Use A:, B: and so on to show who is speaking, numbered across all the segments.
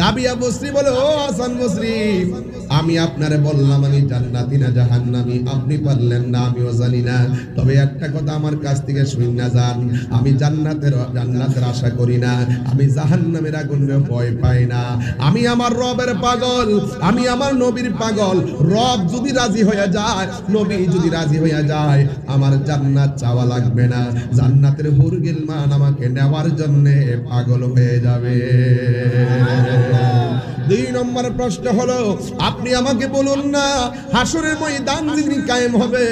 A: রাবিয়া বসরি বলে, ও হাসান বসরি, আমি আপনারে বললাম আমি জান্নাতি না জাহান্নামী, আপনি পারলেন না, আমিও জানি না। তবে একটা কথা আমার কাছ থেকে শুন না যান, আমি জান্নাতের আশা করি না, আমি জাহান্নামের আগুনে ভয় পাই না। আমি আমার রবের পাগল, আমি আমার নবীর পাগল। রব যদি রাজি হয়ে যায়, নবী যদি রাজি হয়ে যায়, আমার জান্নাত চাওয়া লাগবে না। জান্নাতের হুর গিলমান আমাকে নেওয়ার জন্য পাগল হয়ে যাবে। 2 নম্বর প্রশ্ন হলো, আপনি আমাকে বলুন না, হাসরের ময়দান যেদিন কায়েম হবে,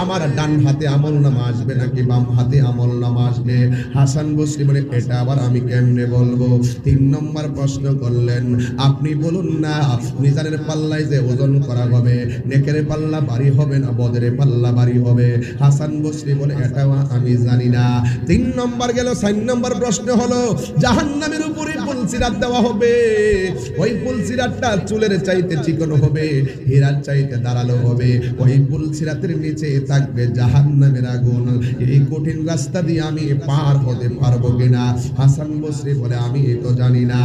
A: আমার ডান হাতে আমলনামা আসবে নাকি বাম হাতে আমলনামা আসবে? হাসান বসরি বলে, এটা আবার আমি কেমনে বলবো? 3 নম্বর প্রশ্ন করলেন, আপনি বলুন না, মিজানের পাল্লায় যে ওজন করা হবে, নেকের পাল্লা ভারী হবে না বদরের পাল্লা ভারী হবে? হাসান বসরি বলে, এটাও আমি জানি না। 3 নম্বর গেল। 4 নম্বর প্রশ্ন হলো, জাহান্নামের উপরে পুলসিরাত দেওয়া হবে, ওই পুলসিরাতটা চুলের চাইতে চিকন হবে, হীরার চাইতে ধারালো হবে। ওই পুলসিরাতের নিচে থাকবে জাহান্নামের আগুন। এই কঠিন রাস্তা দিয়ে আমি পার হতে পারবো কিনা? হাসান বসরি বলে, আমি তো জানি না।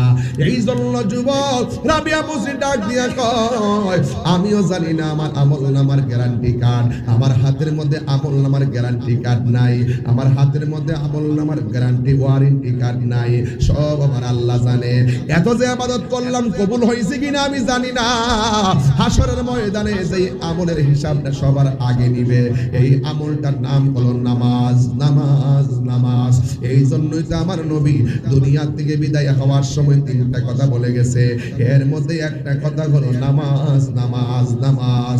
A: এই জন্য যুবক রাবিয়া বসরি ডাক দিয়া কয়, আমিও জানি না। আমার আমলনামার গ্যারান্টি কার্ড, আমার হাতের মধ্যে আমলনামার গ্যারান্টি কার্ড নাই, আমার হাতের মধ্যে আমলনামার গ্যারান্টি ওয়ারেন্টি কার্ড নাই। সব আমার আল্লাহ জানে। এত যে ইবাদত করলাম কবুল হয়েছে কিনা আমি জানি না। হাসরের ময়দানে যেই আমলের হিসাবটা সবার আগে নিবে, এই আমলটার নাম হলো নামাজ। নামাজ, নামাজ। এই জন্যই তো আমার নবী দুনিয়া থেকে বিদায় হওয়ার সময় 3টা কথা বলে গেছে, এর মধ্যে একটা কথা হলো নামাজ, নামাজ, নামাজ।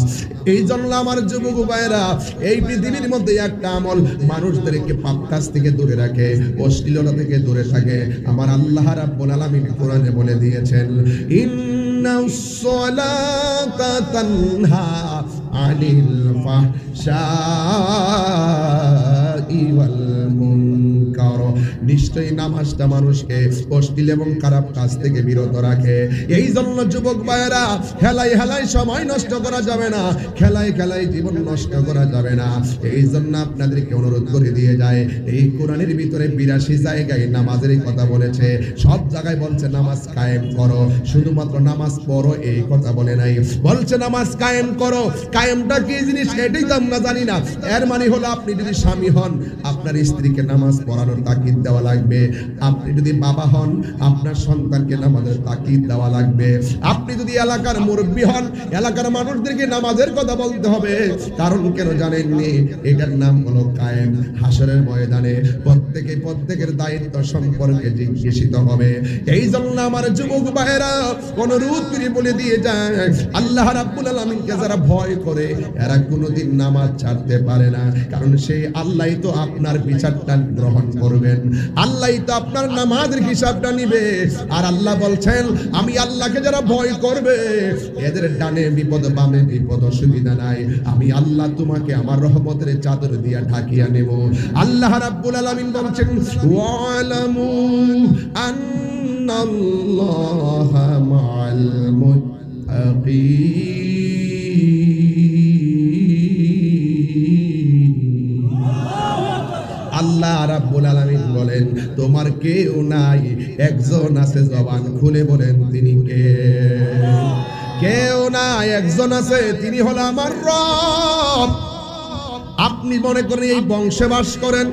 A: এই জন্য আমার যুবক ভাইরা, এই পৃথিবীর মধ্যে একটা আমল মানুষদেরকে পাপ কাজ থেকে দূরে রাখে, অশ্লীলতা থেকে দূরে থাকে। আমার আল্লাহ রাব্বুল আলামিন কোরআনে বলে দিয়েছেন, ইন্নাস সালাতা তানহা আনিল ফাহশাই ওয়াল মুনকার। নিশ্চয়ই নামাজটা মানুষকে অশ্লীল এবং খারাপ কাজ থেকে বিরত রাখে। এই জন্য যুবক ভাইয়েরা, খেলায় খেলায় সময় নষ্ট করা যাবে না, খেলায় খেলায় জীবন নষ্ট করা যাবে না। এই জন্য আপনাদেরকে অনুরোধ করে দিয়ে যায়, এই কোরআনের ভিতরে 82 জায়গায় নামাজের কথা বলেছে। সব জায়গায় বলছে নামাজ কায়েম করো, শুধুমাত্র নামাজ পড়ো এই কথা বলে নাই। বলছে নামাজ কায়েম করো। কায়েমটা কি জিনিস এটাই তো আমরা জানি না। এর মানে হলো, আপনি যদি স্বামী হন, আপনার স্ত্রীকে নামাজ পড়ানোর তাকিদ দেওয়া লাগবে। আপনি যদি বাবা হন, আপনার সন্তানকে নামাজের তাকিদ দেওয়া লাগবে। আপনি যদি এলাকার মুরব্বী হন, এলাকার মানুষদেরকে নামাজের কথা বলতে হবে। কারণ কেন জানেননি? এটার নাম হলো কায়েম। হাসরের ময়দানে প্রত্যেকের দায়িত্ব সম্পর্কে জিজ্ঞাসিত হবে। এই জন্য আমার যুবক ভাইয়েরা, অনুরোধ করে বলে দিয়ে যায়, আল্লাহ রাব্বুল আলামিনকে যারা ভয় করে, এরা কোনোদিন নামাজ ছাড়তে পারে না। কারণ সেই আল্লাহই তো আপনার বিচারটা গ্রহণ করবেন, আল্লাহই তো আপনার নামাজের হিসাবটা নিবে। আর আল্লাহ বলছেন, আমি আল্লাহকে যারা ভয় করবে, এদের ডানে বিপদ বামে বিপদ, অসুবিধা নাই। আমি আল্লাহ তোমাকে আমার রহমতের চাদর দিয়া ঢাকিয়া নেব। আল্লাহ রাব্বুল আলামিন বলছেন, ওয়ালামু আন্নাল্লাহা মাআল মুত্তাকিন। আল্লাহ রাব্বুল আলামিন বলেন, তোমার কেউ নাই, একজন আছে, জবান খুলে বলেন তিনি কে? কেউ নাই, একজন আছে, তিনি হলো আমার রব। আপনি মনে করেন এই বংশে বাস করেন,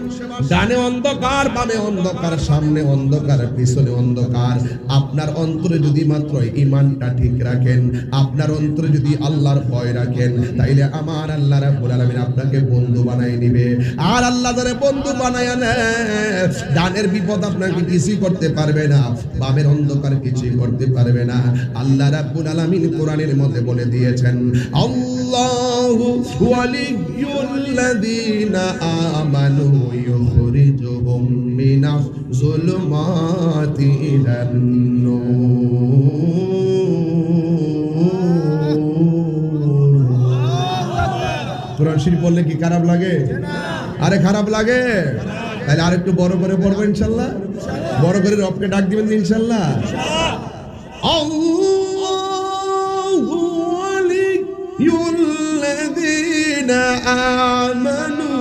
A: ডানে অন্ধকার, বামে অন্ধকার, সামনে অন্ধকার, পিছনে অন্ধকার। আপনার অন্তরে যদি মাত্র ঈমানটা ঠিক রাখেন, আপনার অন্তরে যদি আল্লাহর ভয় রাখেন, তাইলে আমার আল্লাহ রাব্বুল আলামিন আপনাকে বন্ধু বানাই নিবে। আর আল্লাহ যারা বন্ধু বানায় নেয়, ডানের বিপদ আপনাকে কিছুই করতে পারবে না, বামের অন্ধকার কিছুই করতে পারবে না। আল্লাহ রাব্বুল আলামিন কোরআনের মধ্যে বলে দিয়েছেন, আল্লাহু ওয়ালিয়ুল্লাযীনা আমানু ইউখরিজুহুম মিনাজ যুলুমাতি ইলান নূর। কোরআন শরীফ বললে কি খারাপ লাগে? আরে খারাপ লাগে? তাহলে আরেকটু বড় করে পড়বো ইনশাআল্লাহ। বড় করে রবকে ডাক দিবেন ইনশাআল্লাহ। আল্লাহু ওয়ালিয়ুল্লাযীনা আমানু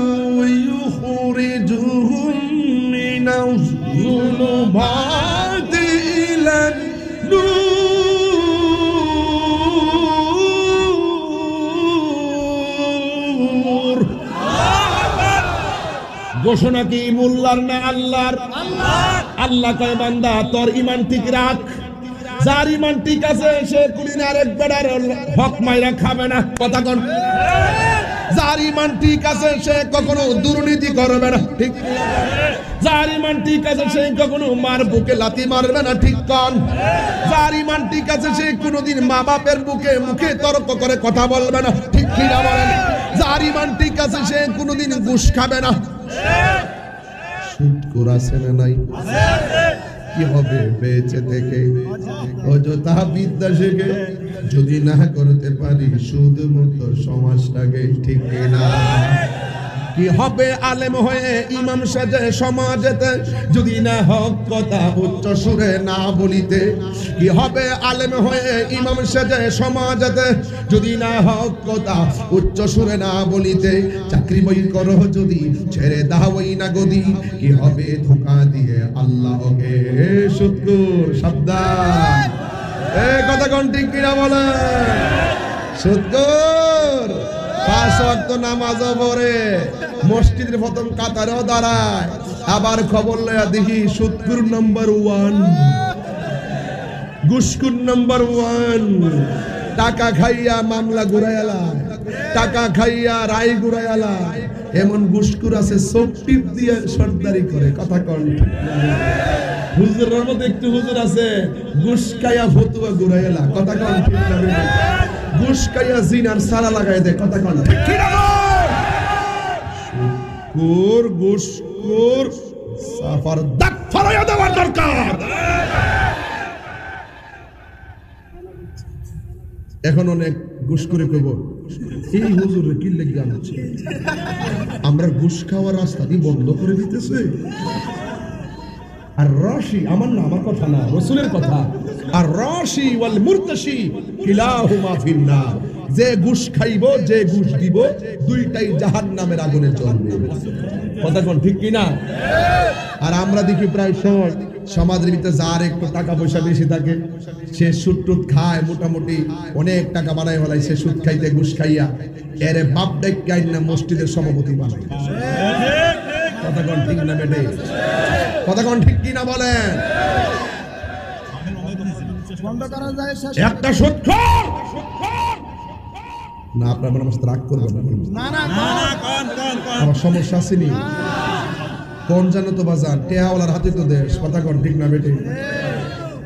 A: ইউখরিজুহুম মিনাজ যুলুমাতি ইলান নূর। ঘোষণা কি মোল্লার না আল্লাহর? আল্লাহ কয় বান্দা তোর ঈমান ঠিক রাখ, যার ঈমান ঠিক আছে সে কুলিন আরেক বেড়ার হক মাইরা খাবে না। কথা কোন? যার ঈমান ঠিক আছে সে কখনো দুর্নীতি করবে না, ঠিক? যার ঈমান ঠিক আছে সে কখনো মার বুকে লাথি মারবে না, ঠিক কোন? যার ঈমান ঠিক আছে সে কোনোদিন মা বাপের মুখে তর্ক করে কথা বলবে না, ঠিক কি না বলেন? যার ঈমান ঠিক আছে সে কোনোদিন ঘুষ খাবে না। সুদ করাছে না নাই? কি হবে বেঁচে থেকে? অযথা বিদ্যা শিখে যদি না করতে পারি সুদ মুক্ত সমাজটাকে, ঠিক না? কি হবে আলেম হয়ে ইমাম সাজে সমাজেতে যদি না হক কথা উচ্চ সুরে না বলিতে? কি হবে আলেম হয়ে ইমাম সাজে সমাজেতে যদি না হক কথা উচ্চ সুরে না বলিতে? চাকরি বই করো যদি ছেড়ে দাওই না গদি, কি হবে ধোঁকা দিয়ে আল্লাহকে? সুদখোর সাবধান। এই কথা কোন ঠিক কিনা বলে? সুদখোর 5 ওয়াক্ত নামাজও পড়ে, মসজিদের প্রথম কাতারেও দাঁড়ায়, আবার খবর লয়া দেখি সুদখোর নাম্বার 1, ঘুষখোর নাম্বার 1। টাকা খাইয়া মামলা ঘুরাইলা, টাকা খাইয়া রায় ঘুরাইলা। এমন ঘুষখোর আছে চোখ টিপ দিয়ে সর্দারি করে। কথা কোন? হুজুরের মধ্যে একটু হুজুর আছে ঘুষ খাইয়া ফতুয়া ঘুরাইলা। কথা কোন? ঠিক না? ঘুষ খাইয়া জিনার সারা লাগাই দেয়। কথা কোন? ঠিক কি না? ঘুষখোর সাফার দাগ ফলাইয়া দেওয়ার দরকার। এখন অনেক ঘুষ করে কইব এই হুজুরে কি লেগে আনছে, আমরা ঘুষ খাওয়ার রাস্তা দিয়ে বন্ধ করে দিতেছে। আর রশি আমার না, আমার কথা না, রাসূলের কথা। আর রশি ওয়াল মুরতাশি কিলাহুমা ফিন্নার। যে ঘুষ খাইব, যে ঘুষ দিব, দুইটাই জাহান্নামের আগুনে জ্বলবে। কথা কোন ঠিক কি না? আর আমরা দেখি প্রায় সময় সমাজের ভিতরে যার একটু টাকা পয়সা বেশি থাকে সে সুদ টুদ খায়, মোটামুটি অনেক টাকা বানায় ফেলায় সে সুদ খাইতে ঘুষ খাইয়া এরে বাপ ডাইকা না মসজিদের সভাপতি বানায়। কথা কোন ঠিক না বেটে? কথা কোন ঠিক কি না বলেন? একটা সুদখোর না, আপনার আমার সাথে রাগ করবেন না। আমার সমস্যা আসেনি কোন জানো তো বাজান, টেহাওয়ালার হাতে তো দেশ। কথা কোন ঠিক না বেটে?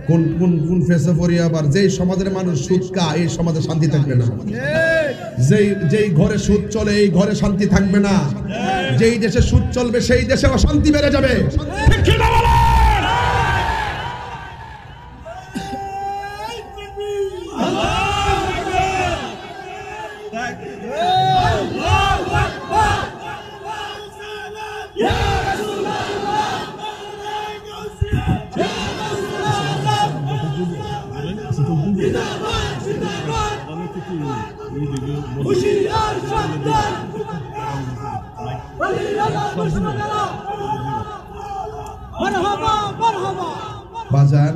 A: কোন কোন কোন ফেসে পড়ি আবার যেই সমাজের মানুষ সুদ খায় এই সমাজে শান্তি থাকবে না। যেই ঘরে সুদ চলে এই ঘরে শান্তি থাকবে না। যেই দেশে সুদ চলবে সেই দেশে অশান্তি বেড়ে যাবে। ঠিক কি না বলেন? বাজান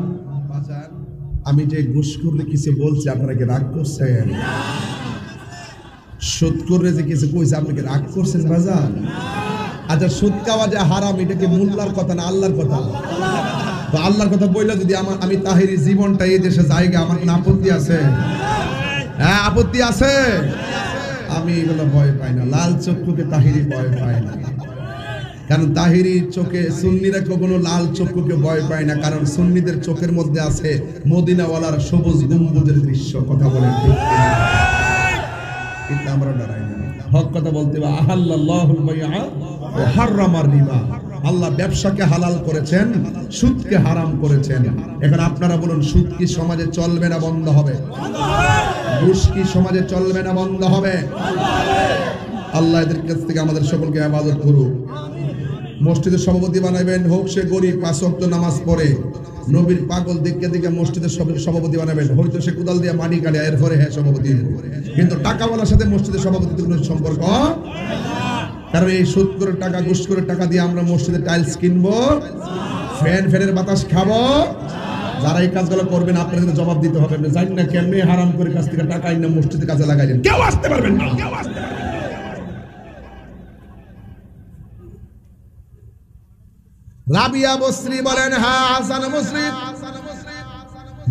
A: আমি যে ঘুষখোররে কিছু বলছি আপনারা কি রাগ করছেন? সুদখোররে যে কিছু কইছে আপনি কি রাগ করছেন বাজান? আচ্ছা সুদ খাওয়া যে হারাম এটা কি মোল্লার কথা না আল্লাহর কথা? তো আল্লাহর কথা বইলা যদি আমি তাহিরি জীবনটা এই দেশে জায়গা আমার না আপত্তি আছে? হ্যাঁ আপত্তি আছে। আমি এগুলো ভয় পাই না, লাল চক্ষুকে তাহিরি ভয় পায় না। কারণ তাহিরির চোখে সুন্নিরা কখনো লাল চক্ষুকে ভয় পায় না, কারণ সুন্নিদের চোখের মধ্যে আছে মদিনাওয়ালার সবুজ গম্বুজের দৃশ্য। কথা বলেন ঠিক কিনা? কিন্তু আমরা ডরাই না। হক কথা বলতে হবে। আহাল্লাল্লাহুল বাইআ ওয়া হাররামার রিবা। আল্লাহ ব্যবসাকে হালাল করেছেন, সুদকে হারাম করেছেন। এখন আপনারা বলুন সুদ কি সমাজে চলবে না বন্ধ হবে? ঘুষ কি সমাজে চলবে না বন্ধ হবে? আল্লাহ এদের কাছ থেকে আমাদের সকলকে ইবাদত করুক। মসজিদের সভাপতি বানাবেন, হোক সে গরিব, 5 ওয়াক্ত নামাজ পড়ে, নবীর পাগল দেখে দেখে মসজিদের সভাপতি বানাবেন, হয়তো সে কোদাল দিয়ে মাটি কাটে এরপরে হ্যাঁ সভাপতি। কিন্তু টাকাওয়ালার সাথে মসজিদের সভাপতির কোনো সম্পর্ক, কারণ এই সুদ করে টাকা ঘুষ করে টাকা দিয়ে আমরা মসজিদে টাইলস কিনবো, ফ্যানের বাতাস খাবো। যারা এই কাজগুলো করবেন আপনাদের জবাব দিতে হবে। জানি না কেমনে হারাম করে কাছ থেকে টাকা আইনা মসজিদের কাজে লাগাইলেন, কেউ আসতে পারবেন না। রাবিয়া বসরি বলেন, হ্যাঁ হাসান বসরি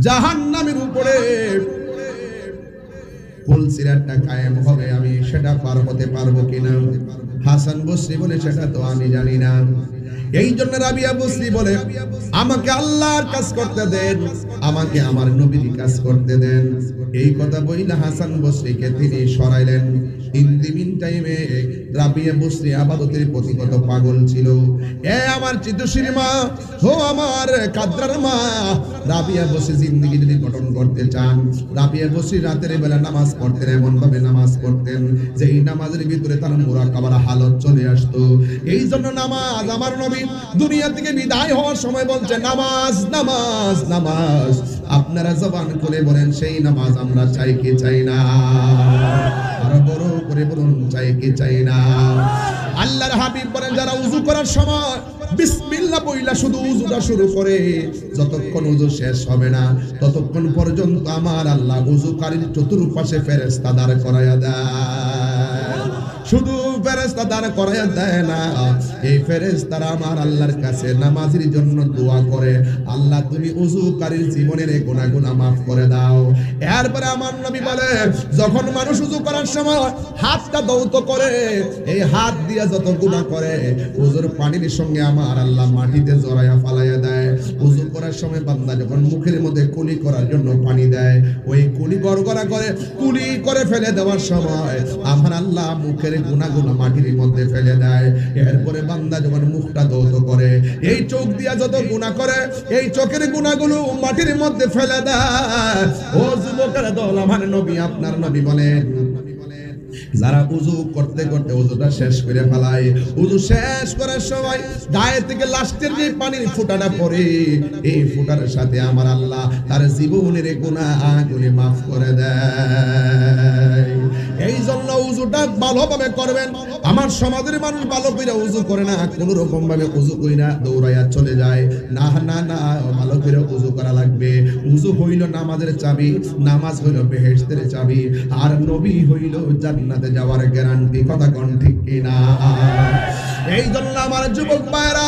A: জাহান্নামের উপরে পুলসিরাতটা কায়েম হবে, আমি সেটা পার হতে পারবো কিনা। হাসান বসরি বলে, সেটা তো আমি জানি না। এই জন্য রাবিয়া বসরি বলে, আমাকে আল্লাহর কাজ করতে দেন, আমাকে আমার নবীর কাজ করতে দেন। এই কথা বইলা হাসান বসরিকে তিনি সরাইলেন। ইন দি মিন টাইমে রাবিয়া বসরি আবাদতের প্রতি কত পাগল ছিল। এ আমার চিত্তশীল মা, ও আমার কাদরার মা, রাবিয়া বসরি জিন্দেগি যদি গঠন করতে চান, রাবিয়া বসরি রাতের বেলা নামাজ পড়তেন, এমন ভাবে নামাজ পড়তেন যে এই নামাজের ভিতরে তার মুরাকাবার হালত চলে আসতো। এই জন্য নামাজ, আমার নবী দুনিয়া থেকে বিদায় হওয়ার সময় বলছে, নামাজ নামাজ নামাজ। আপনারা জবান খুলে বলেন, সেই নামাজ আমরা চাই কি চাই না? আরো বড় করে বলুন, চাই কি চাই না? আল্লাহর হাবিব বলেন, যারা উযু করার সময় বিসমিল্লাহ বইলা শুধু উযুটা শুরু করে, যতক্ষণ উযু শেষ হবে না ততক্ষণ পর্যন্ত আমার আল্লাহ উযুকারীর চতুর্পাশে ফেরেশতা দাঁড় করায়া দেয়। শুধু ফেরেশতা দাঁড় করায়া দেয় না, এই ফেরেশতারা আমার আল্লাহর কাছে নামাজের জন্য দোয়া করে, আল্লাহ তুমি উযুকারীর জীবনের এই গুনাহগুলো maaf করে দাও। এরপরে আমার নবী বলে, যখন মানুষ উযু করার সময় হাতটা দৌত করে, এই হাত দিয়ে যত গুনাহ করে উযুর পানির সঙ্গে আমার আল্লাহ মাটিতে জড়ায়া ফালাইয়া দেয়। উযু করার সময় বান্দা যখন মুখের মধ্যে কুলি করার জন্য পানি দেয়, ওই কুলি গড়গড়া করে কুলি করে ফেলে দেওয়ার সময় আমার আল্লাহ মুখের গুনাহগুলো মাটির মধ্যে ফেলে দেয়। এরপরে বান্দা যখন মুখটা দৌত করে, এই চোখ দিয়া যত গুনাহ করে এই চোখের গুনাহগুলো মাটির মধ্যে ফেলে দেয়। ও যুবকের দল, আমার নবী, আপনার নবী বলেন, যারা উযু করতে করতে উযুটা শেষ করে ফেলায়, উযু শেষ করার সময় গায়ে থেকে লাস্টের যে পানির ফোঁটাটা পড়ে, এই ফোঁটার সাথে আমার আল্লাহ তার জীবনের গুনাহগুলি maaf করে দেয়। এই জন্য উযুটা ভালোভাবে করবেন। আমার সমাজের মানুষ ভালো করে উযু করে না, কোন রকম ভাবে উযু করি না, দৌড়াইয়া চলে যায়। না না না, ভালো করে উযু করা লাগবে। উযু হইল নামাজের চাবি, নামাজ হইল বেহেশতের চাবি, আর নবী হইল জান্নাতে যাওয়ার গ্যারান্টি। কথা কোন ঠিক কিনা? এই জন্য আমার যুবক ভাইরা,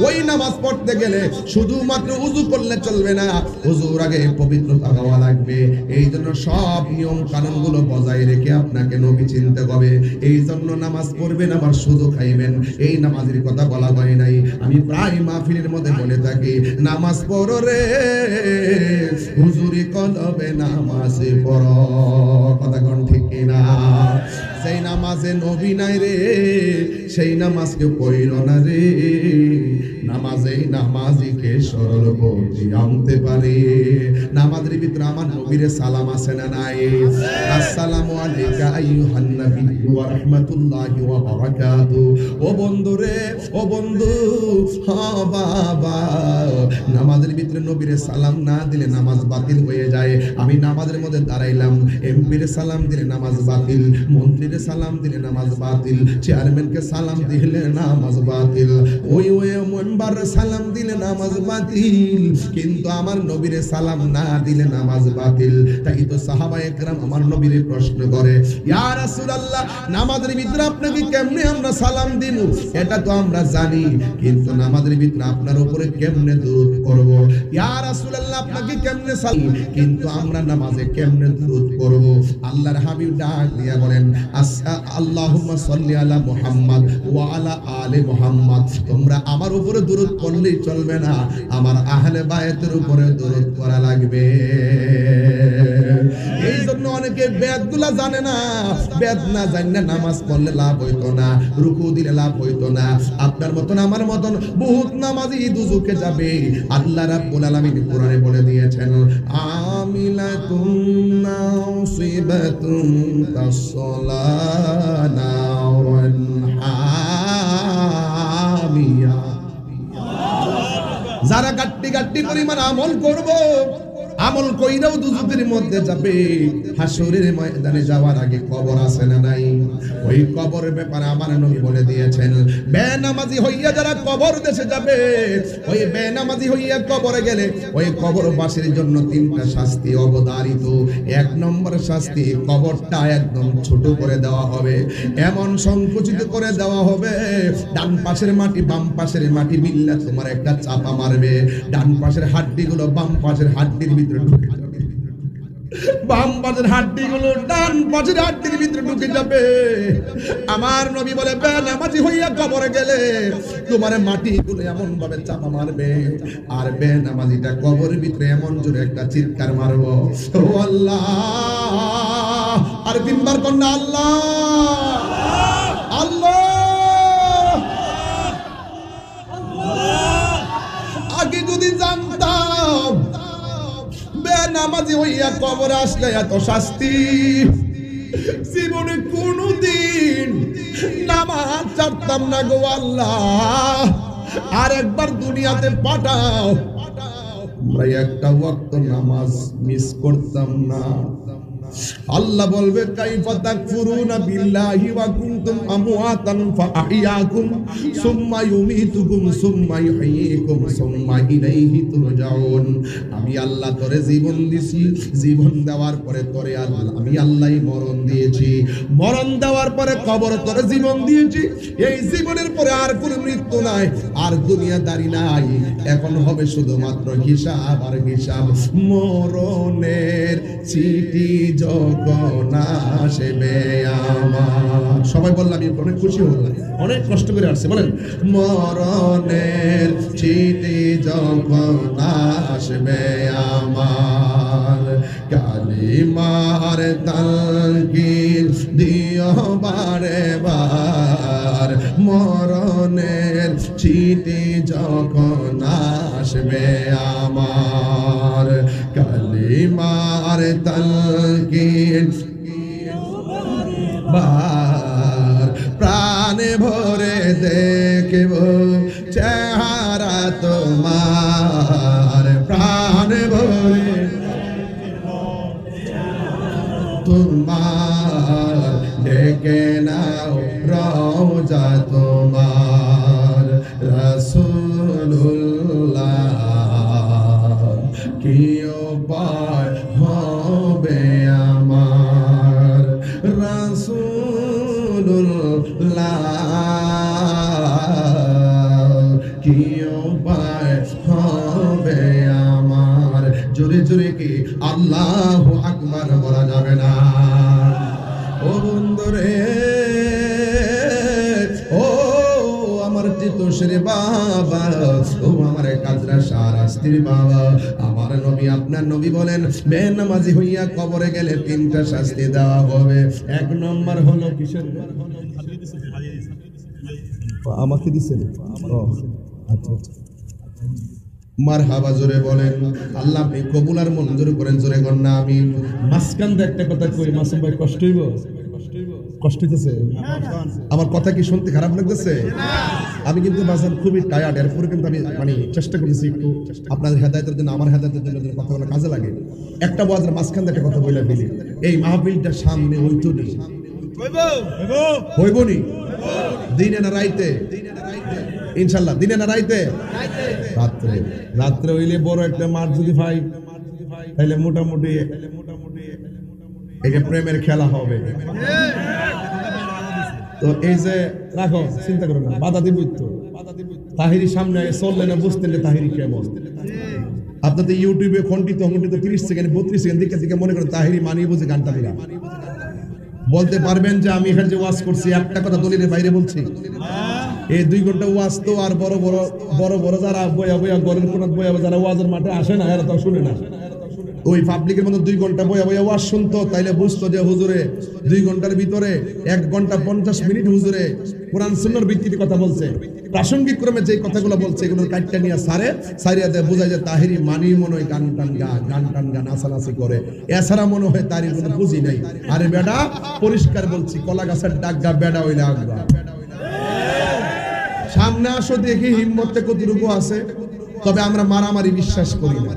A: ওই নামাজ পড়তে গেলে শুধুমাত্র উযু করলে চলবে না, উযুর আগে পবিত্রতা হওয়া লাগবে। এই জন্য সব নিয়ম কানুন গুলো বজায় রেখে আপনাকে নবী চিনতে হবে। এই জন্য নামাজ পড়বেন, আবার শুধু খাইবেন, এই নামাজের কথা বলা হয় নাই। আমি প্রায় মাহফিলের মধ্যে বলে থাকি, নামাজ পড়ো রে হুজুরি কলবে নামাজ পড়ো। কথা কোন ঠিক কিনা? সেই নামাজে নবী নাই রে, সেই নামাজকে পড়িল না রে। নামাজে নামাজিকে সরল পথে আনতে পারে। নামাজের ভিতরে আমার নবীর সালাম আছে না নাই? আসসালামু আলাইকা আইয়ুহান নবী ওয়া রাহমাতুল্লাহি ওয়া বারাকাতু। ও বন্ধু রে, ও বন্ধু, হ্যাঁ বাবা, নামাজের ভিতরে নবীর সালাম না দিলে নামাজ বাতিল হয়ে যায়। আমি নামাজের মধ্যে দাঁড়াইলাম, এমপির সালাম দিলে নামাজ বাতিল, মন্ত্রীর সালাম দিলে নামাজ বাতিল, চেয়ারম্যানকে সালাম দিলে নামাজ বাতিল, ওই মেম্বার সালাম দিলে নামাজ বাতিল, কিন্তু আমার নবীর সালাম না দিলে নামাজ বাতিল। তাই তো সাহাবায়ে কেরাম আমার নবীর প্রশ্ন করে, ইয়া রাসূলুল্লাহ, নামাজের ভিতরে আপনাকে কেমনে আমরা সালাম দিব এটা তো আমরা জানি, কিন্তু নামাজের ভিতরে আপনার উপরে কেমনে দুরূদ করব? ইয়া রাসূলুল্লাহ, আপনাকে কেমনে সালাম, কিন্তু আমরা নামাজে কেমনে দুরূদ করব? আল্লাহর হাবিব ডাক দিয়া বলেন, আল্লাহুম্মা সাল্লি আলা মুহাম্মদ ওয়া আলা আলি মুহাম্মদ। তোমরা আমার উপরে দুরূদ পড়লেই চলবে না, আমার আহলে বায়তের উপরে দুরূদ করা লাগবে। এই জন্য অনেকে বেদগুলা জানে না, বেদ না জানলে নামাজ পড়লে লাভ হইতো না, রুকু দিলে লাভ হইতো না। আপনার মতন আমার মতন বহুত নামাজি দুজকে যাবে। আল্লাহ রাব্বুল আলামিন কোরআনে বলে দিয়েছেন, আমিলাতুন নাসিবাতুন তাসলানা ওয়ান হামিয়া। যারা গাট্টি গাট্টি পরিমাণ আমল করব, আমল কইরাও দুজকের মধ্যে যাবে। হাসরের ময়দানে যাওয়ার আগে কবর আছে না নাই? ওই কবরের ব্যাপারে আমার নবী বলে দিয়েছেন, বেনামাজি হইয়া যারা কবর দেশে যাবে, ওই বেনামাজি হইয়া কবরে গেলে ওই কবরবাসীর জন্য তিনটা শাস্তি অবধারিত। এক নম্বর শাস্তি, কবরটা একদম ছোট করে দেওয়া হবে, এমন সংকুচিত করে দেওয়া হবে, ডান পাশের মাটি বাম পাশের মাটি মিল্লা তোমার একটা চাপা মারবে, ডান পাশের হাড্ডিগুলো বাম পাশের হাড্ডির ভিতরে ঢুকে যাবে, বাম পাশের হাড্ডিগুলো ডান পাশের হাড্ডির ভিতরে ঢুকে যাবে। আমার নবী বলে, বেনামাজি হইয়া কবরে গেলে তোমার মাটিগুলো এমন ভাবে চাপা মারবে, আর বেনামাজিটা কবরের ভিতরে এমন জোরে একটা চিৎকার মারবো, ও আল্লাহ, আর তিনবার কন্যা আল্লাহ আল্লাহ। আগে যদি জানতাম বেনামাজি হইয়া কবর আসলে এত শাস্তি, জীবনে কোনদিন নামাজ ছাড়তাম না গো আল্লাহ, আর একবার দুনিয়াতে পাঠাও, আমরা একটা ওয়াক্ত নামাজ মিস করতাম না। আল্লাহ বলবে, কাইফা তাকফুরুনা বিল্লাহি ওয়া কুনতুম আমওয়াতান ফাআহইয়াকুম সুম্মা ইউমীতুকুম সুম্মা ইউহয়ীকুম সুম্মা ইলাইহি তুরজাউন। আমি আল্লাহ তোরে জীবন দিছি, জীবন দেওয়ার পরে তোরে আমি আল্লাহই মরণ দিয়েছি, মরণ দেওয়ার পরে কবর তোরে জীবন দিয়েছি। এই জীবনের পরে আর কোনো মৃত্যু নাই, আর দুনিয়াদারি নাই, এখন হবে শুধুমাত্র হিসাব আর হিসাব। মরণের চিঠি যখন আসবে আমার, সবাই বললাম, আমি অনেক খুশি হলাম, অনেক কষ্ট করে আসছে, বলেন, মরণের চিঠি যখন আসবে আমার, কালিমার তালকিন দিও বারে বার, মরণের চিঠি যখন আসবে আমার, কালিমার তালকিন বার, প্রাণে ভরে দেখব চেহারা তোমার, প্রাণে ভরে তোমার, ডেকে নাও রওজা তোমার, রাসূলুল্লাহ কি উপায় হবে আমার, রাসূলুল্লাহ কি উপায় হবে আমার। জোরে জোরে কি আল্লাহু আকবার বলা যাবে না? ও বন্ধুরে, ও আমার চিতোষের বাবা, ও আমার কাজরা শাস্তির বাবা, আমার নবী আপনার নবী বলেন, বেনামাজি হইয়া কবরে গেলে তিনটা শাস্তি দেওয়া হবে। এক নম্বর হলো কিসের? আমাকে দিছেন? ও আচ্ছা আচ্ছা, মারহাবা, জোরে বলেন, আল্লাহ আপনি কবুল আর মঞ্জুর করেন, জোরে কর না আমিন। মাঝখান দিয়ে একটা কথা কই, মাসুম ভাই, কষ্ট হইব? কষ্ট হইতেছে? আমার কথা কি শুনতে খারাপ লাগতেছে? আমি কিন্তু বাজার খুবই টায়ার্ড, এরপরে কিন্তু আমি মানে চেষ্টা করেছি একটু আপনাদের হেদায়েতের জন্য, আমার হেদায়েতের জন্য কথাগুলো কাজে লাগে। একটা বাজার মাঝখান দিয়ে একটা কথা বলে ফেলি, এই মাহফিলটা সামনে হইতো নি, হইব নি, দিনে না রাইতে? ইনশাআল্লাহ দিনে না রাইতে? রাত্রে। রাত্রে হইলে বড় একটা মাঠ যদি ভাই, তাহলে মোটামুটি এটা প্রেমের খেলা হবে। তো এই যে রাখো, চিন্তা করো না, বাধা দিব তো। তাহিরি সামনে চললে না, বুঝতে তাহিরি কেমন। আপনাদের ইউটিউবে খন্ডিত 30 সেকেন্ড 32 সেকেন্ড দিকে দিকে মনে করেন তাহিরি মানিয়ে বুঝে গানটা বিরা বলতে পারবেন যে আমি এখানে যে ওয়াজ করছি একটা কথা দলিলের বাইরে বলছি? এই 2 ঘন্টা ওয়াজ তো আর বড় বড় যারা বয়া বয়া গরের কোন বয়া যারা ওয়াজের মাঠে আসে না, এরা তো শুনে না। ওই পাবলিকের মধ্যে 2 ঘন্টা বয়া বয়া ওয়াজ শুনতো, তাইলে বুঝতো যে হুজুরে 2 ঘন্টার ভিতরে 1 ঘন্টা 50 মিনিট হুজুরে কোরআন সুন্নাহর ভিত্তিতে কথা বলছে, প্রাসঙ্গিক ক্রমে যে কথাগুলো বলছে এগুলোর কাটটা নিয়ে সারিয়া দেয়, বোঝায় যে তাহিরি মানি মনে হয় গান টান গা নাচানাচি করে, এছাড়া মনে হয় তার কোনো বুঝি নাই। আরে বেডা, পরিষ্কার বলছি, কলা গাছের ডাক গা বেডা হইলে আগবা। সামনে আসো, দেখি হিম্মতে কতটুকু আছে। তবে আমরা মারামারি বিশ্বাস করি না,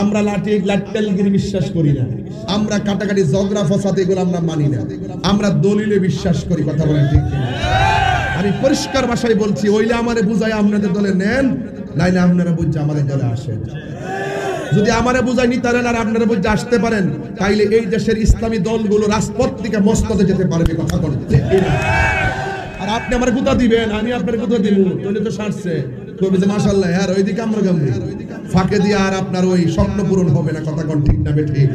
A: আমরা লাটেলগিরি বিশ্বাস করি না, আমরা কাটাকাটি ঝগড়া ফসাদ এগুলো আমরা মানি না, আমরা দলিলে বিশ্বাস করি। কথা বলেন ঠিক কিনা? আমি পরিষ্কার ভাষায় বলছি, ওইলে আমারে বুঝায় আপনাদের দলে নেন, নাইলে আপনারা বুঝে আমাদের দলে আসেন। যদি আমারে বুঝাই নিতে পারেন আর আপনারা বুঝে আসতে পারেন, তাইলে এই দেশের ইসলামী দলগুলো রাজপথ থেকে মসনদে যেতে পারবে। কথা বলেন ঠিক কিনা? আর আপনি আমার গুতা দিবেন, আমি আপনার গুতা দিব, তাহলে তো সারছে কবি যে মাশাআল্লাহ হ্যাঁ ওইদিকে আমরা গামরি ফাঁকে দিয়ে আর আপনার ওই স্বপ্ন পূরণ হবে না। কথা কোন ঠিক না বেঠিক?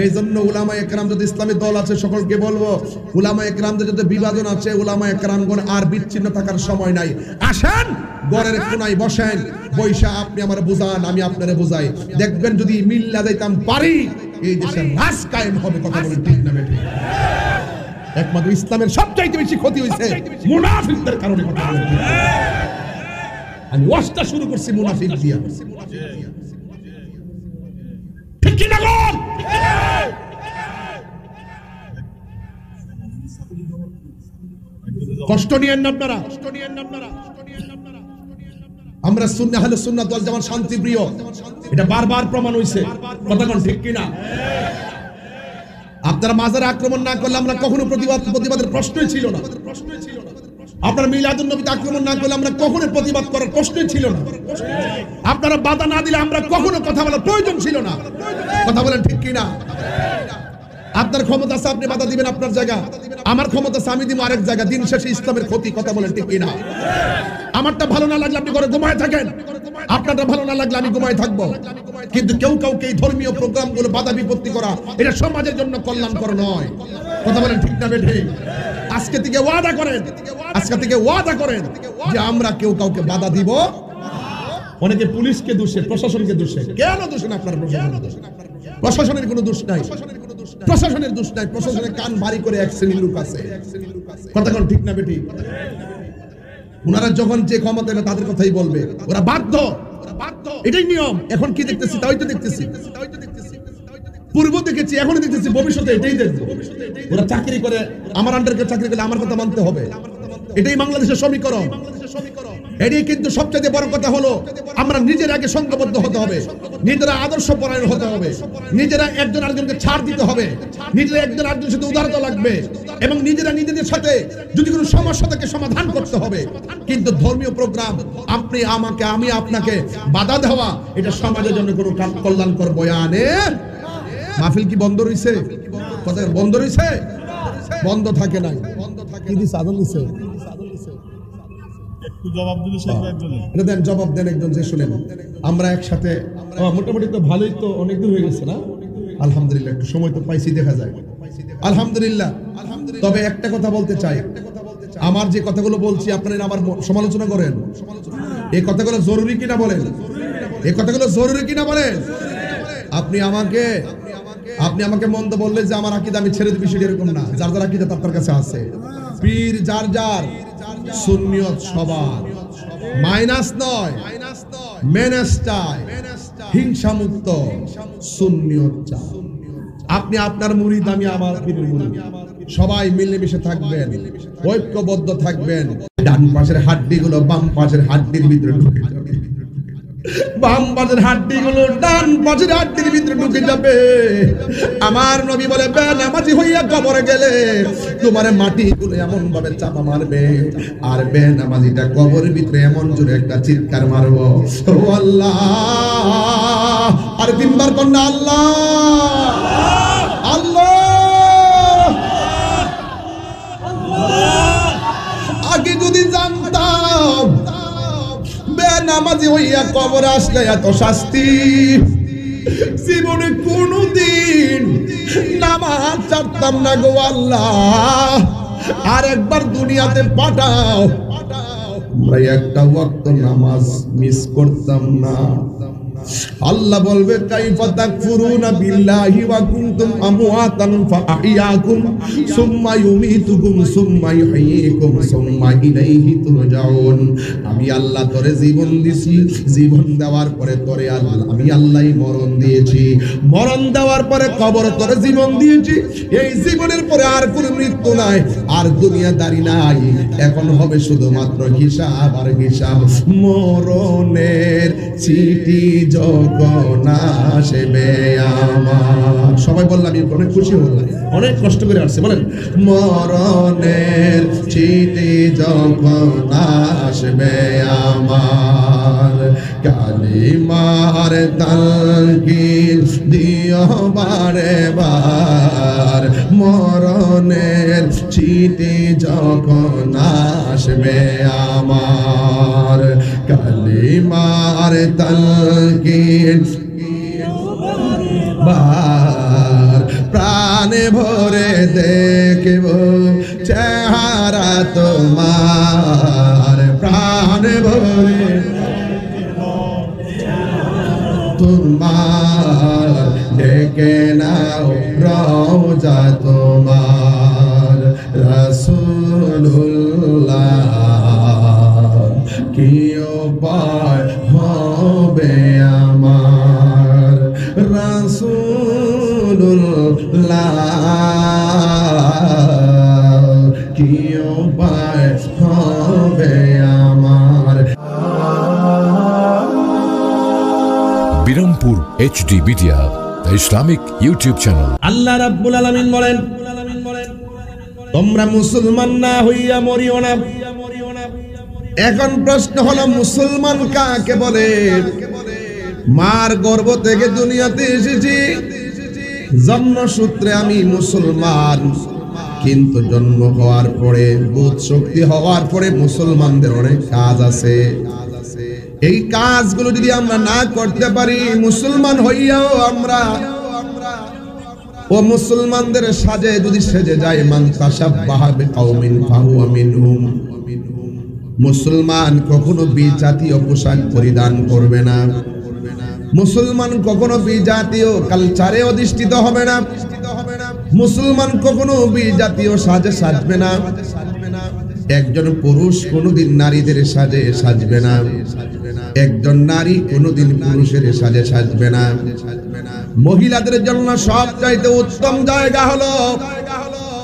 A: এই জন্য উলামা একরাম যদি ইসলামী দল আছে সকলকে বলবো, উলামা একরামদের যদি বিভাজন আছে, উলামা একরামগণ আর বিচ্ছিন্ন থাকার সময় নাই। আসেন ঘরের কোনায় বসেন, বৈশা আপনি আমার বুঝান, আমি আপনারে বুঝাই, দেখবেন যদি মিল্লা যাইতাম পারি এই দেশের রাজ কায়েম হবে। কথা বলেন ঠিক না বেঠিক? একমাত্র ইসলামের সবচাইতে বেশি ক্ষতি হয়েছে মুনাফিকদের কারণে। কথা বলেন ঠিক? আমি ওয়াজটা শুরু করছি মুনাফিক দিয়া, ঠিক কি না গো? কষ্ট নিয়েন না আপনারা। আমরা সুন্নাহ আহলে সুন্নাত ওয়াল জামাত শান্তি প্রিয়, এটা বারবার প্রমাণ হইছে। কথা কোন ঠিক কি না? আপনারা মাজারে আক্রমণ না করলে আমরা কখনো প্রতিবাদের প্রশ্নই ছিল না। আপনারা মিলাদুন নবীতে আক্রমণ না করলে আমরা কখনো প্রতিবাদ করার প্রশ্নই ছিল না। আপনারা বাধা না দিলে আমরা কখনো কথা বলার প্রয়োজন ছিল না। কথা বলেন ঠিক কি না? আপনার ক্ষমতা আছে, আপনি বাধা দিবেন আপনার জায়গা, আমার ক্ষমতা আছে, আমি দিব আরেক জায়গা। দিন শেষে ইসলামের ক্ষতি। কথা বলেন ঠিক কি না? আমারটা ভালো না লাগলে আপনি ঘরে ঘুমায় থাকেন, আপনারটা ভালো না লাগলে আমি ঘুমায় থাকবো। কিন্তু কেউ কাউকে এই ধর্মীয় প্রোগ্রামগুলো বাধা বিপত্তি করা, এটা সমাজের জন্য কল্যাণকর নয়। কথা বলেন ঠিক না বেঠিক? আজকে থেকে ওয়াদা করেন, আজকে থেকে ওয়াদা করেন যে আমরা কেউ কাউকে বাধা দিব। অনেকে পুলিশকে দোষে, প্রশাসনকে দোষে। কেন দোষেন আপনার প্রশাসন? প্রশাসনের কোনো দোষ নাই, প্রশাসনের দোষ নাই। প্রশাসনের কান ভারী করে এক শ্রেণীর লোক আছে। কথা কোন ঠিক না বেঠিক? ওনারা যখন যে ক্ষমতা হবে তাদের কথাই বলবে, ওরা বাধ্য, এটাই নিয়ম। এখন কি দেখতেছি? তাই তো দেখতেছি, পূর্ব দেখেছি, এখনো দেখতেছি, ভবিষ্যতে এটাই দেখবো। ওরা চাকরি করে, আমার আন্ডারে চাকরি করলে আমার কথা মানতে হবে, এটাই বাংলাদেশের সমীকরণ। এটাই কিন্তু সবচেয়ে বড় কথা হলো আমরা নিজের আগে সংঘবদ্ধ হতে হবে, নিজেরা আদর্শ পরায়ণ হতে হবে, নিজেরা একজন আরেকজনকে ছাড় দিতে হবে, নিজেরা একজন আরেকজনের সাথে উদারতা লাগবে, এবং নিজেরা নিজেদের সাথে যদি কোনো সমস্যা থাকে সমাধান করতে হবে। কিন্তু ধর্মীয় প্রোগ্রাম আপনি আমাকে, আমি আপনাকে বাধা দেওয়া, এটা সমাজের জন্য কোনো কল্যাণকর বয়ানে। মাহফিল কি বন্ধ রইছে? কথা বন্ধ রইছে? বন্ধ থাকে নাই। কি দিছে? আদল দিছে? এটা দেন, জবাব দেন একজন যে শুনেন। আমরা একসাথে মোটামুটি তো ভালোই, তো অনেক দূর হয়ে গেছে না? আলহামদুলিল্লাহ, একটু সময় তো পাইছি, দেখা যায় আলহামদুলিল্লাহ। তবে একটা কথা বলতে চাই, আমার যে কথাগুলো বলছি আপনারা আমার সমালোচনা করেন, এই কথাগুলো জরুরি কিনা বলেন, এই কথাগুলো জরুরি কিনা বলেন। আপনি আমাকে মন্দ বললে যে আমার আকীদা আমি ছেড়ে দিবি, সেটা এরকম না। যার যার আকীদা তার কাছে আছে, পীর যার যার, সুন্নিয়ত সবার, মাইনাস নয়, মেনেস চাই, হিংসা মুক্ত সুন্নিয়ত চাই। আপনি আপনার মুরিদ, আমি আমার পীরের মুরিদ, সবাই মিলেমিশে থাকবেন, ঐক্যবদ্ধ থাকবেন। ডান পাশের হাড্ডিগুলো বাম পাশের হাড্ডির ভিতরে ঢুকে যাবে, বাম পাশের হাড্ডিগুলো ডান পাশের হাড্ডির ভিতরে ঢুকে যাবে। আমার নবী বলে, বেনামাজি হইয়া কবরে গেলে তোমার মাটিগুলো এমন ভাবে চাপা মারবে, আর বেনামাজিটা কবরের ভিতরে এমন জোরে একটা চিৎকার মারবো, ও আল্লাহ। আর তিনবার কন্যা আল্লাহ আল্লাহ। আগে যদি জানতাম বেনামাজি হইয়া কবর আসলে এত শাস্তি, জীবনে কোনদিন নামাজ ছাড়তাম না গো আল্লাহ। আর একবার দুনিয়াতে পাঠাও, আমরা একটা ওয়াক্ত নামাজ মিস করতাম না। আল্লাহ বলবে, কাইফা তাকফুরুনা বিল্লাহি ওয়া কুনতুম আমওয়াতান ফাআহইয়াকুম সুম্মা ইউমীতুকুম সুম্মা ইউহয়িকুম সুম্মা ইলাইহি তুরজাউন। আমি আল্লাহ তোরে জীবন দিছি, জীবন দেওয়ার পরে তোরে আমি আল্লাহই মরণ দিয়েছি, মরণ দেওয়ার পরে কবর তোরে জীবন দিয়েছি। এই জীবনের পরে আর কোনো মৃত্যু নাই, আর দুনিয়াদারি নাই। এখন হবে শুধুমাত্র হিসাব আর হিসাব। মরণের চিঠি যখন যখন আসবে আমার। সবাই বললাম, আমি অনেক খুশি হলাম, অনেক কষ্ট করে আসছে। বলেন, মরণের চিঠি যখন আসবে আমার, কালিমার তালকিন দিও বারে বার। মরণের চিঠি যখন আসবে আমার, কালিমার তালকিন বার। প্রাণে ভরে দেখব চেহারা তোমার, প্রাণে ভরে তোমার, ডেকে নাও রওজা তোমার। রাসূলুল্লাহ কি উপায় হবে আমার, রাসূলুল্লাহ কি উপায় হবে আমার।
B: Birampur HD media, the Islamic YouTube channel.
A: Allah রাব্বুল আলামিন বলেন, তোমরা মুসলমান না হইয়া মরিও না। এখন প্রশ্ন হলো, মুসলমান কাকে বলে? মার গর্ভ থেকে দুনিয়াতে এসেছি, জন্মসূত্রে আমি মুসলমান, কিন্তু জন্ম হওয়ার পরে, বোধ শক্তি হওয়ার পরে মুসলমানদের অনেক কাজ আছে। এই কাজগুলো যদি আমরা না করতে পারি, মুসলমান হইয়াও আমরা ও মুসলমানদের সাজে যদি সেজে যায়, মান তাশাব্বাহা বিকাউমিন ফাহুয়া মিনহুম। মুসলমান কখনো বিজাতীয় পোশাক পরিধান করবে না, মুসলমান কখনো বিজাতীয় কালচারে অধিষ্ঠিত হবে না, মুসলমান কখনো বিজাতীয় সাজে সাজবে না। একজন পুরুষ কোনোদিন নারীদের সাজে সাজবে না, একজন নারী কোনোদিন পুরুষের সাজে সাজবে না। মহিলাদের জন্য সবচাইতে উত্তম জায়গা হলো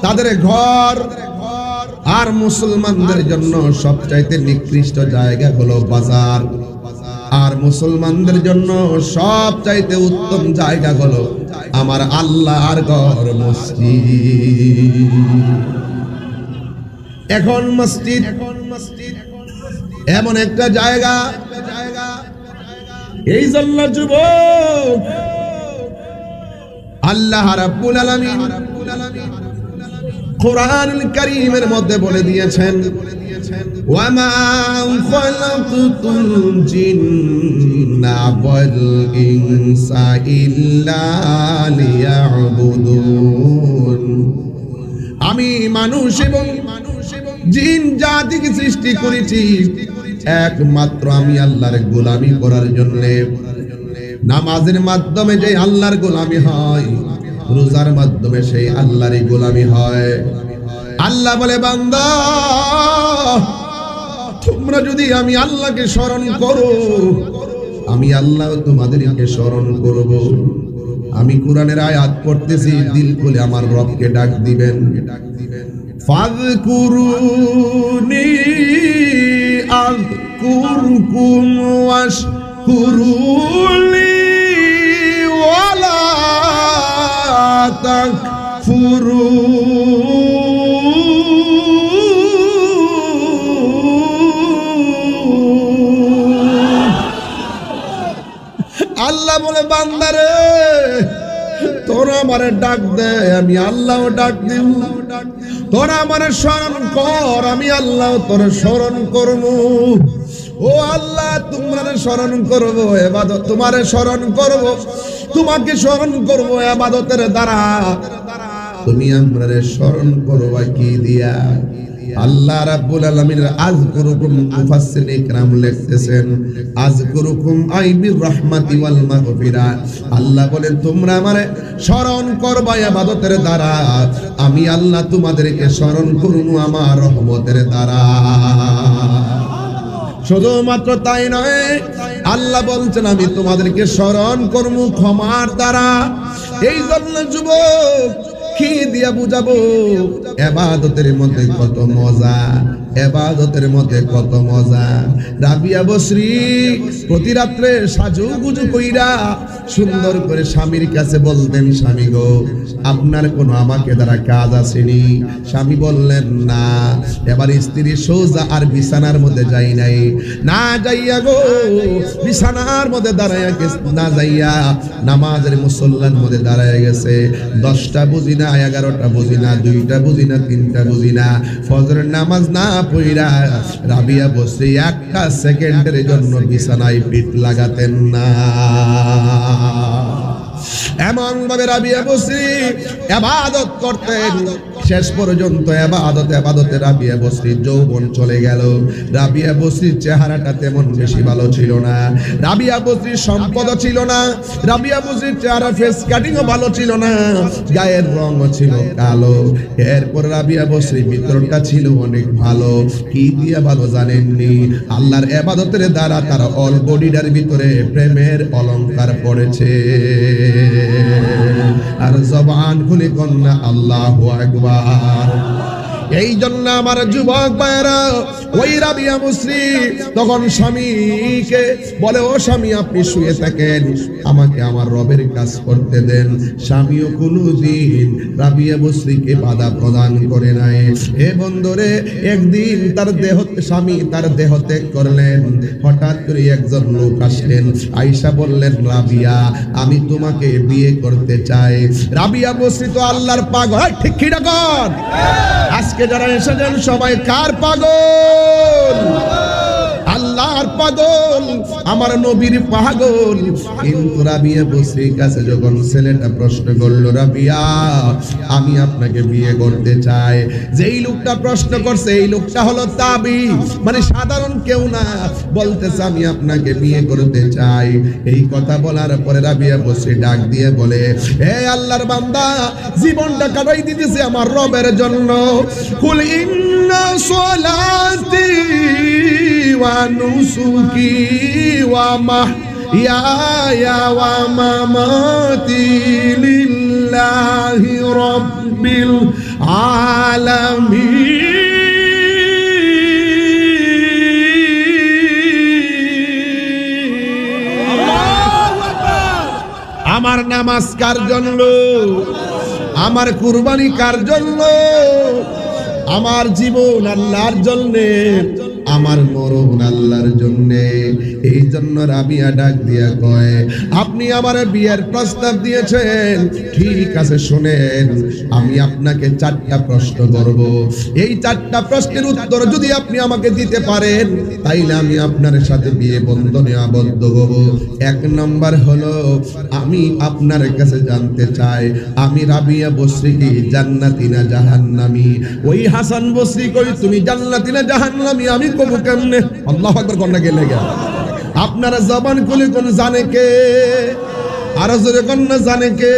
A: তাদের ঘর, আর মুসলমানদের জন্য সবচাইতে নিকৃষ্ট জায়গা হলো বাজার, আর মুসলমানদের জন্য সবচাইতে উত্তম জায়গা হলো আমার আল্লাহর ঘর, মসজিদ। এখন মসজিদ এমন একটা জায়গা, এই জন্য যুবক আল্লাহ রাব্বুল আলামিন কোরআনুল কারীমের মধ্যে বলে দিয়েছেন, ওয়ামা খালাকতুল জিন্না ওয়াল ইনসা ইল্লা লিয়াবুদুন। আমি মানুষ এবং জিন জাতিকে সৃষ্টি করেছি একমাত্র আমি আল্লাহর গোলামি করার জন্য। নামাজের মাধ্যমে যে আল্লাহর গোলামি হয়, রোজার মাধ্যমে সেই আল্লাহরই গোলামি হয়। আল্লাহ বলে, বান্দা তোমরা যদি আমি আল্লাহকে স্মরণ করো, আমি আল্লাহ তোমাদেরকে স্মরণ করব। আমি কোরআনের আয়াত পড়তেছি, দিল খুলে আমার রবকে ডাক দিবেন। ফাযকুরুনি আযকুরকুম ওয়াশকুরুলি ওয়ালা তাকফুরুন। আল্লাহ বলে, বান্দারে তোরা আমারে ডাক দে, আমি আল্লাহ ডাক দিব। তোরা আমারে স্মরণ কর, আমি আল্লাহ তোরে স্মরণ করব। ও আল্লাহ, তোমরা স্মরণ করব, ইবাদত তোমারে স্মরণ করব, তোমাকে স্মরণ করব ইবাদতের দ্বারা। তুমি আমরারে স্মরণ করবা কি দিয়া? আল্লাহ রাব্বুল আলামিন আযকুরুকুম, মুফাসসিরিন ইকরাম লিখতেছেন আযকুরুকুম আই বির রাহমাতি ওয়াল মাগফিরা। আল্লাহ বলেন, তোমরা আমারে স্মরণ করবা ইবাদতের দ্বারা, আমি আল্লাহ তোমাদেরকে স্মরণ করব আমার রহমতের দ্বারা। শুধুমাত্র তাই নয়, আল্লাহ বলছেন আমি তোমাদেরকে স্মরণ করব ক্ষমার দ্বারা। এই জন্য যুবক, কি দিয়া বুঝাবো ইবাদতের মধ্যে কত মজা, ইবাদতের মধ্যে কত মজা। রাবিয়া বসরি প্রতি রাত্রে সাজুগুজু কইরা সুন্দর করে স্বামীর কাছে বলতেন, স্বামী গো আপনার কোনো আমাকে দ্বারা কাজ আসেনি? স্বামী বললেন না। এবার স্ত্রী সোজা আর বিছানার মধ্যে যাই নাই, না যাইয়া গো বিছানার মধ্যে দাঁড়াইয়া গেছে, না যাইয়া নামাজের মুসল্লার মধ্যে দাঁড়াইয়া গেছে। 10টা বুঝি না, 11টা বুঝি না, 2টা বুঝি না, 3টা বুঝি না, ফজরের নামাজ না পড়া রাবিয়া বসরি একটা সেকেন্ডের জন্য বিছানায় পিঠ লাগাতেন না। এমন ভাবে রাবিয়া বসরি ইবাদত করতেন, শেষ পর্যন্ত ইবাদতে রাবিয়া বসরির যৌবন চলে গেল। রাবিয়া বসরির চেহারাটা তেমন বেশি ভালো ছিল না, রাবিয়া বসরির সম্পদ ছিল না, রাবিয়া বসরির চেহারা ফেস কাটিংও ভালো ছিল না, গায়ের রঙও ছিল কালো। এরপর রাবিয়া বসরির ভিতরটা ছিল অনেক ভালো। কি দিয়ে ভালো জানেননি? আল্লাহর ইবাদতের দ্বারা তার অল বডিটার ভিতরে প্রেমের অলংকার পড়েছে। আর জবান খুলে কন্যা আল্লাহু আকবার। এই জন্য আমার যুবক ভাইরা, ওই রাবিয়া বসরি তখন স্বামীকে বলে, ও স্বামী আপনি শুয়ে থাকেন, আমাকে আমার রবের কাজ করতে দেন। স্বামীও কোনোদিন রাবিয়া বসরিকে বাধা প্রদান করে নাই। হে বন্ধুরে, একদিন স্বামী তার দেহ ত্যাগ করলেন। হঠাৎ করে একজন লোক আসলেন, আয়েশা বললেন, রাবিয়া আমি তোমাকে বিয়ে করতে চাই। রাবিয়া বসরি তো আল্লাহর পাগল, ঠিক কি না কর? আজকে যারা এসেছেন সবাই কার পাগল? আল্লাহর পাগল, আমার নবীর পাগল। কিন্তু রাবিয়া বসরির কাছে যখন ছেলেটা প্রশ্ন করলো, রাবিয়া আমি আপনাকে বিয়ে করতে চাই, যেই লোকটা প্রশ্ন করছে এই লোকটা হলো তাবি, মানে সাধারণ কেউ না, বলতেছে আমি আপনাকে বিয়ে করতে চাই। এই কথা বলার পরে রাবিয়া বসরি ডাক দিয়ে বলে, হে আল্লাহর বান্দা, জীবনটা কাটাই দিতেছে আমার রবের জন্য। কুল ইন্না সলাতি ওয়া নুসুকি ওয়া মাহইয়ায়া ওয়া মামাতি লিল্লাহি রাব্বিল আলামিন। আমার নামাজ কার জন্য? আমার কুরবানি কার জন্য? আমার জীবন আল্লাহর জন্যে, আমার মরণ আল্লাহর জন্যে। এই জন্য রাবিয়া ডাক দিয়া কয়, আপনি আমার বিয়ের প্রস্তাব দিয়েছেন, ঠিক আছে শুনেন, আমি আপনাকে 4টা প্রশ্ন করব। এই 4টা প্রশ্নের উত্তর যদি আপনি আমাকে দিতে পারেন, তাইলে আমি আপনার সাথে বিয়ে বন্ধনে আবদ্ধ হব। 1 নম্বর হলো, আমি আপনার কাছে জানতে চাই আমি রাবিয়া বসরি কি জান্নাতি না জাহান্নামী? ওই হাসান বসরি কই তুমি জান্নাতি না জাহান্নামী? আমি কব কেমনে? আল্লাহু আকবার কন্যা গেলে গা। আপনারা জবান খুলে কোন জানে কে? আর জোরে কন্যা জানে কে?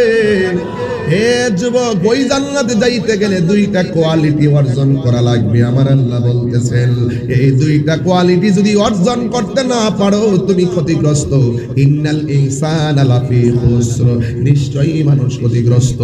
A: হে যুবক, ওই জান্নাতে যাইতে গেলে 2টা কোয়ালিটি অর্জন করা লাগবে। আমার আল্লাহ বলতেছেন, এই 2টা কোয়ালিটি যদি অর্জন করতে না পারো তুমি ক্ষতিগ্রস্ত। ইন্নাল ইনসানা লাফি খুসর, নিশ্চয়ই মানুষ ক্ষতিগ্রস্ত।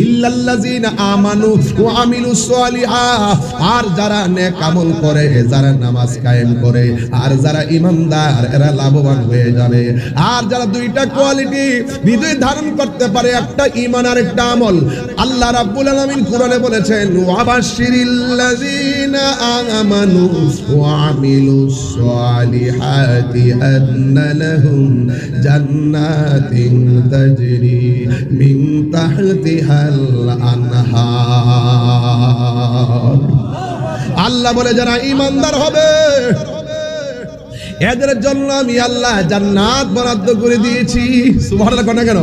A: ইল্লাল্লাযিনা আমানু ওয়া আমিলুস সালিহাত, আর যারা নেক আমল করে, যারা নামাজ কায়েম করে, আর যারা ঈমানদার, এরা লাভবান হয়ে যাবে। আর যারা 2টা কোয়ালিটি হৃদয়ে ধারণ করতে পারে, একটা ঈমান আর একটা আমল। আল্লাহ রাব্বুল আলামিন কোরআনে বলেছেন, ওয়াবাশশিরিল্লাযিনা আমানু ওয়া আমিলুস সালিহাতি আন্না লাহুম জান্নাতিন তাজরি মিন তাহতিহাল আনহার। আল্লাহ বলে যারা ঈমানদার হবে এদের জন্য আমি আল্লাহ জান্নাত বরাদ্দ করে দিয়েছি। সুবহানাল্লাহ কোন কেন?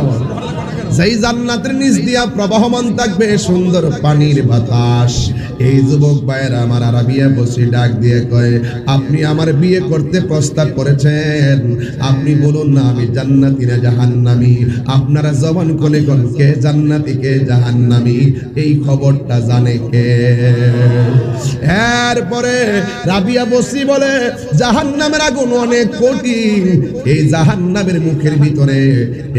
A: যেই জান্নাতের নিচ দিয়া প্রবাহমান থাকবে সুন্দর পানির বাতাস, এই যুবক ভাইয়েরা আমার আরাবিয়া বসে ডাক দিয়ে কয়, আপনি আমার বিয়ে করতে প্রস্তাব করেছেন, আপনি বলুন না আমি জান্নাতি না জাহান্নামী। আপনারা জবান খুলে কোন কে জান্নাতি কে জাহান্নামী, এই খবরটা জানে কে? এরপরে রাবিয়া বসরি বলে, জাহান্নামের আগুন অনেক কঠিন, এই জাহান্নামের মুখের ভিতরে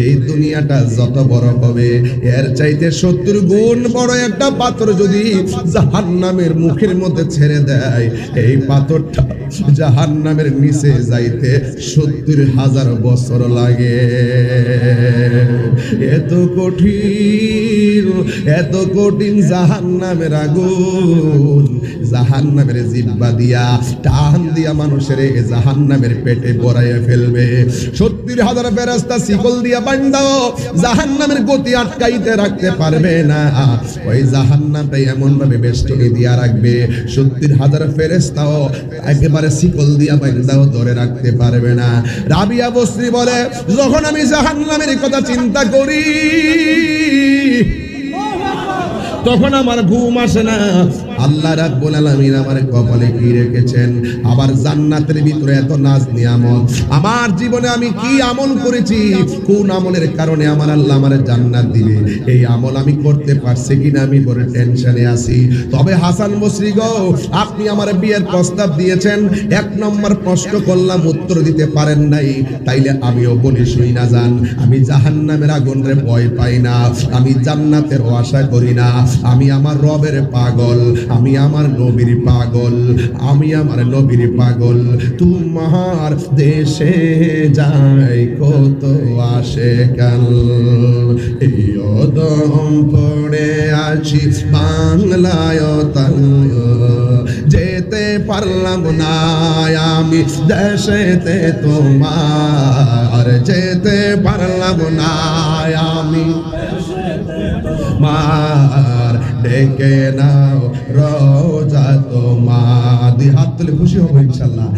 A: এই দুনিয়াটা যত বড় হবে এর চাইতে 70 গুণ বড় একটা পাথর যদি জাহান্নামের মুখের মধ্যে ছেড়ে দেয়, এই পাথরটা জাহান্নামের নিচে যাইতে 70,000 বছর লাগে। এত কঠিন জাহান্নামের আগুন, জাহান্নামের জিহ্বা দিয়া টান দিয়া মানুষের জাহান্নামের পেটে ভরাইয়া ফেলবে। 70,000 ফেরেশতা শিকল দিয়া বাঁধাও, জাহান্নামের গতি আটকাইতে রাখতে পারবে না। ওই জাহান্নামটা এমন ভাবে বেষ্টনী দিয়া রাখবে, 70,000 ফেরেশতাও একেবারে শিকল দিয়া বাঁধাও ধরে রাখতে পারবে না। রাবিয়া বসরি বলে, যখন আমি জাহান্নামের কথা চিন্তা করি তখন আমার ঘুম আসে না। আল্লাহ রাব্বুল আলামিন আমার কপালে কি রেখেছেন, আবার জান্নাতের ভিতরে এত নাজ নিয়ামত, আমার জীবনে আমি কি আমল করেছি, কোন আমলের কারণে আমার আল্লাহ আমার জান্নাত দিবে, এই আমল আমি করতে পারছি কিনা আমি বড় টেনশনে আছি। তবে হাসান বসরি গো, আপনি আমার বিয়ের প্রস্তাব দিয়েছেন, 1 নম্বর প্রশ্ন করলাম উত্তর দিতে পারেন নাই, তাইলে আমিও বলি শুই না যান, আমি জাহান্নামের আগুনে ভয় পাই না, আমি জান্নাতের আশা করি না, আমি আমার রবের পাগল, আমি আমার নবীর পাগল, আমি আমার নবীর পাগল। তোমার দেশে যাই কত আসে কাল, এই দম পড়ে আছি বাংলায় তাল, যেতে পারলাম না আমি দেশেতে তোমার, যেতে পারলাম না আমি মার, ডেকে নাও রোজা তোমার। দুই হাত তুলে খুশি হবো ইনশাল্লাহ।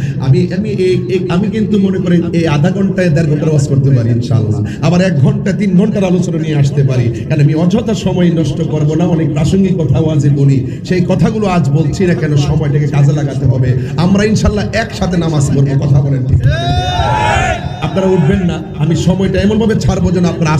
A: আমি কিন্তু মনে করি এই আধা ঘন্টায় 1.5 ঘন্টার ওয়াজ করতে পারি ইনশাল্লাহ, আবার 1 ঘন্টা 3 ঘন্টার আলোচনা নিয়ে আসতে পারি, কারণ আমি অযথা সময় নষ্ট করবো না। অনেক প্রাসঙ্গিক কথা আজই বলি, সেই কথাগুলো আজ বলছি না কেন, সময়টাকে কাজে লাগাতে হবে। আমরা ইনশাল্লাহ একসাথে নামাজ পড়বো, কথা বলেন ঠিক? আপনারা উঠবেন না, আমি সময়টা এমন ভাবে ছাড়বো যেন আপনারা